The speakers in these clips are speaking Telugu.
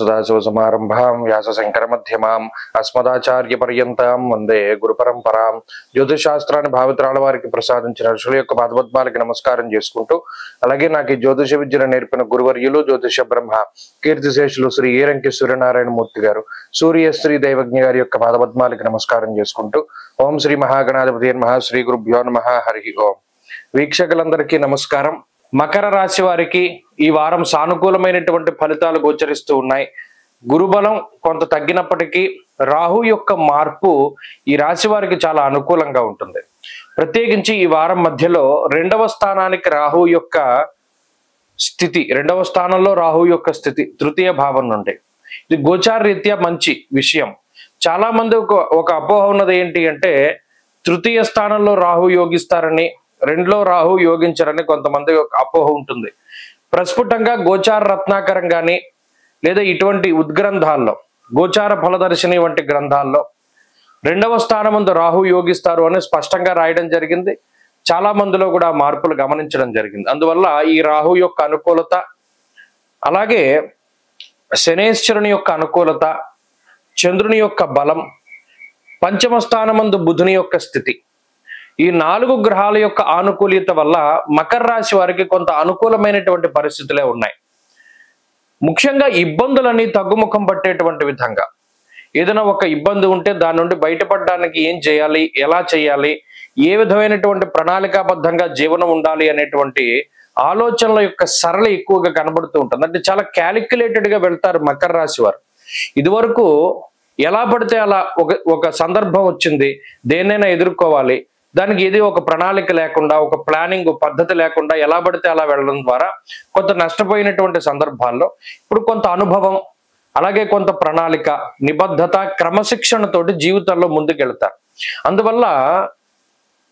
सदाशिवसमारंभां व्यासशंकरमध्यमां अस्मदाचार्यपर्यन्तां వందే గురుపరంపరాం. జ్యోతిషాస్త్రాన్ని భావితరాల వారికి ప్రసాదించిన ఋషుల యొక్క పాదపద్మాలకి నమస్కారం చేసుకుంటూ, అలాగే నాకు ఈ జ్యోతిష విద్యను నేర్పిన గురువర్యులు జ్యోతిష బ్రహ్మ కీర్తిశేషులు శ్రీ ఈరంకి సూర్యనారాయణ మూర్తి గారు, సూర్యశ్రీ దైవజ్ఞ గారి యొక్క పాదపద్మాలకి నమస్కారం చేసుకుంటూ, ఓం శ్రీ మహాగణాధిపతి నమః, శ్రీ గురుభ్యో నమః, హరి ఓం. వీక్షకులందరికీ నమస్కారం. మకర రాశి వారికి ఈ వారం సానుకూలమైనటువంటి ఫలితాలు గోచరిస్తూ ఉన్నాయి. గురుబలం కొంత తగ్గినప్పటికీ రాహు యొక్క మార్పు ఈ రాశి వారికి చాలా అనుకూలంగా ఉంటుంది. ప్రత్యేకించి ఈ వారం మధ్యలో రెండవ స్థానానికి రాహు యొక్క స్థితి, రెండవ స్థానంలో రాహు యొక్క స్థితి తృతీయ భావం నుండి, ఇది గోచార రీత్యా మంచి విషయం. చాలా మంది ఒక అపోహ ఉన్నది ఏంటి అంటే, తృతీయ స్థానంలో రాహు యోగిస్తారని, రెండులో రాహు యోగించరని కొంతమంది అపోహ ఉంటుంది. ప్రస్ఫుటంగా గోచార రత్నాకరం కానీ లేదా ఇటువంటి ఉద్గ్రంథాల్లో, గోచార ఫలదర్శిని వంటి గ్రంథాల్లో రెండవ స్థానం ముందు రాహు యోగిస్తారు అని స్పష్టంగా రాయడం జరిగింది. చాలా మందిలో కూడా మార్పులు గమనించడం జరిగింది. అందువల్ల ఈ రాహు యొక్క అనుకూలత, అలాగే శనేశ్వరుని యొక్క అనుకూలత, చంద్రుని యొక్క బలం, పంచమ స్థానమందు బుధుని యొక్క స్థితి, ఈ 4 గ్రహాల యొక్క ఆనుకూల్యత వల్ల మకర రాశి వారికి కొంత అనుకూలమైనటువంటి పరిస్థితులే ఉన్నాయి. ముఖ్యంగా ఇబ్బందులన్నీ తగ్గుముఖం పట్టేటువంటి విధంగా, ఏదైనా ఒక ఇబ్బంది ఉంటే దాని నుండి బయటపడడానికి ఏం చేయాలి, ఎలా చేయాలి, ఏ విధమైనటువంటి ప్రణాళికాబద్ధంగా జీవనం ఉండాలి అనేటువంటి ఆలోచనల యొక్క సరళి ఎక్కువగా కనబడుతూ ఉంటుంది. అంటే చాలా క్యాలిక్యులేటెడ్ గా వెళ్తారు మకర రాశి వారు. ఇదివరకు ఎలా పడితే అలా ఒక సందర్భం వచ్చింది, దేన్నైనా ఎదుర్కోవాలి, దానికి ఇది ఒక ప్రణాళిక లేకుండా, ఒక ప్లానింగ్ పద్ధతి లేకుండా ఎలా పడితే అలా వెళ్ళడం ద్వారా కొంత నష్టపోయినటువంటి సందర్భాల్లో ఇప్పుడు కొంత అనుభవం, అలాగే కొంత ప్రణాళిక, నిబద్ధత, క్రమశిక్షణతోటి జీవితంలో ముందుకెళ్తారు. అందువల్ల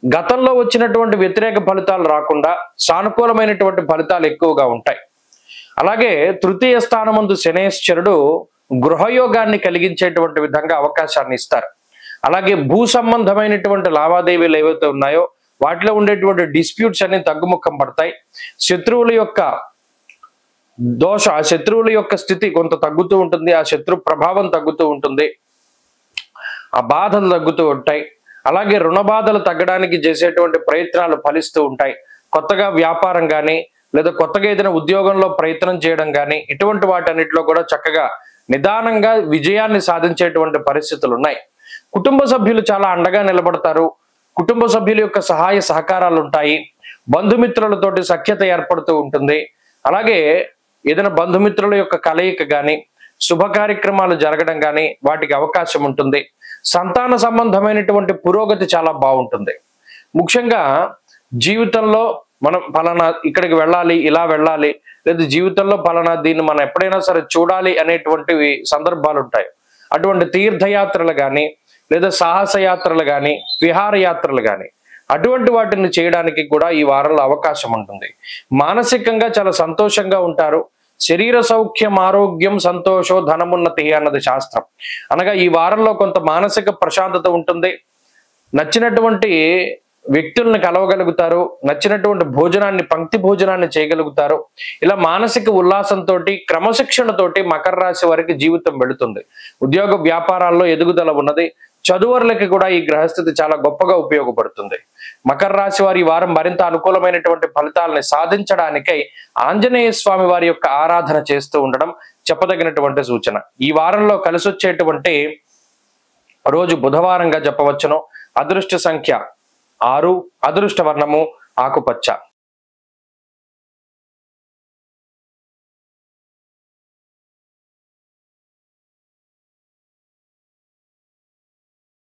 గతంలో వచ్చినటువంటి వ్యతిరేక ఫలితాలు రాకుండా సానుకూలమైనటువంటి ఫలితాలు ఎక్కువగా ఉంటాయి. అలాగే తృతీయ స్థానమందు శనేశ్వరుడు గృహయోగాన్ని కలిగించేటువంటి విధంగా అవకాశాన్ని ఇస్తారు. అలాగే భూ సంబంధమైనటువంటి లావాదేవీలు ఏవైతే ఉన్నాయో వాటిలో ఉండేటువంటి డిస్ప్యూట్స్ అన్ని తగ్గుముఖం పడతాయి. శత్రువుల యొక్క ఆ శత్రువుల యొక్క స్థితి కొంత తగ్గుతూ ఉంటుంది, ఆ శత్రు ప్రభావం తగ్గుతూ ఉంటుంది, ఆ బాధలు తగ్గుతూ ఉంటాయి. అలాగే రుణ బాధలు తగ్గడానికి చేసేటువంటి ప్రయత్నాలు ఫలిస్తూ ఉంటాయి. కొత్తగా వ్యాపారం కానీ లేదా కొత్తగా ఏదైనా ఉద్యోగంలో ప్రయత్నం చేయడం కానీ ఇటువంటి వాటన్నిటిలో కూడా చక్కగా నిదానంగా విజయాన్ని సాధించేటువంటి పరిస్థితులు ఉన్నాయి. కుటుంబ సభ్యులు చాలా అండగా నిలబడతారు. కుటుంబ సభ్యుల యొక్క సహాయ సహకారాలు ఉంటాయి. బంధుమిత్రులతోటి సఖ్యత ఏర్పడుతూ ఉంటుంది. అలాగే ఏదైనా బంధుమిత్రుల యొక్క కలయిక కానీ, శుభ కార్యక్రమాలు జరగడం కానీ వాటికి అవకాశం ఉంటుంది. సంతాన సంబంధమైనటువంటి పురోగతి చాలా బాగుంటుంది. ముఖ్యంగా జీవితంలో మనం ఫలానా ఇక్కడికి వెళ్ళాలి, ఇలా వెళ్ళాలి, లేదా జీవితంలో ఫలానా దీన్ని మనం ఎప్పుడైనా సరే చూడాలి అనేటువంటివి సందర్భాలు ఉంటాయి. అటువంటి తీర్థయాత్రలు కానీ లేదా సాహసయాత్రలు కానీ విహారయాత్రలు కానీ అటువంటి వాటిని చేయడానికి కూడా ఈ వారంలో అవకాశం ఉంటుంది. మానసికంగా చాలా సంతోషంగా ఉంటారు. శరీర సౌఖ్యం, ఆరోగ్యం, సంతోషం, ధనమున్నతి అన్నది శాస్త్రం. అనగా ఈ వారంలో కొంత మానసిక ప్రశాంతత ఉంటుంది. నచ్చినటువంటి వ్యక్తులను కలవగలుగుతారు, నచ్చినటువంటి భోజనాన్ని, పంక్తి భోజనాన్ని చేయగలుగుతారు. ఇలా మానసిక ఉల్లాసంతో, క్రమశిక్షణతోటి మకర రాశి వారికి జీవితం వెళుతుంది. ఉద్యోగ వ్యాపారాల్లో ఎదుగుదల ఉన్నది. చదువురులకి కూడా ఈ గ్రహస్థితి చాలా గొప్పగా ఉపయోగపడుతుంది. మకర రాశి వారి ఈ వారం మరింత అనుకూలమైనటువంటి ఫలితాలని సాధించడానికై ఆంజనేయ స్వామి వారి యొక్క ఆరాధన చేస్తూ ఉండడం చెప్పదగినటువంటి సూచన. ఈ వారంలో కలిసి వచ్చేటువంటి రోజు బుధవారంగా చెప్పవచ్చును. అదృష్ట సంఖ్య 6, అదృష్ట వర్ణము ఆకుపచ్చ.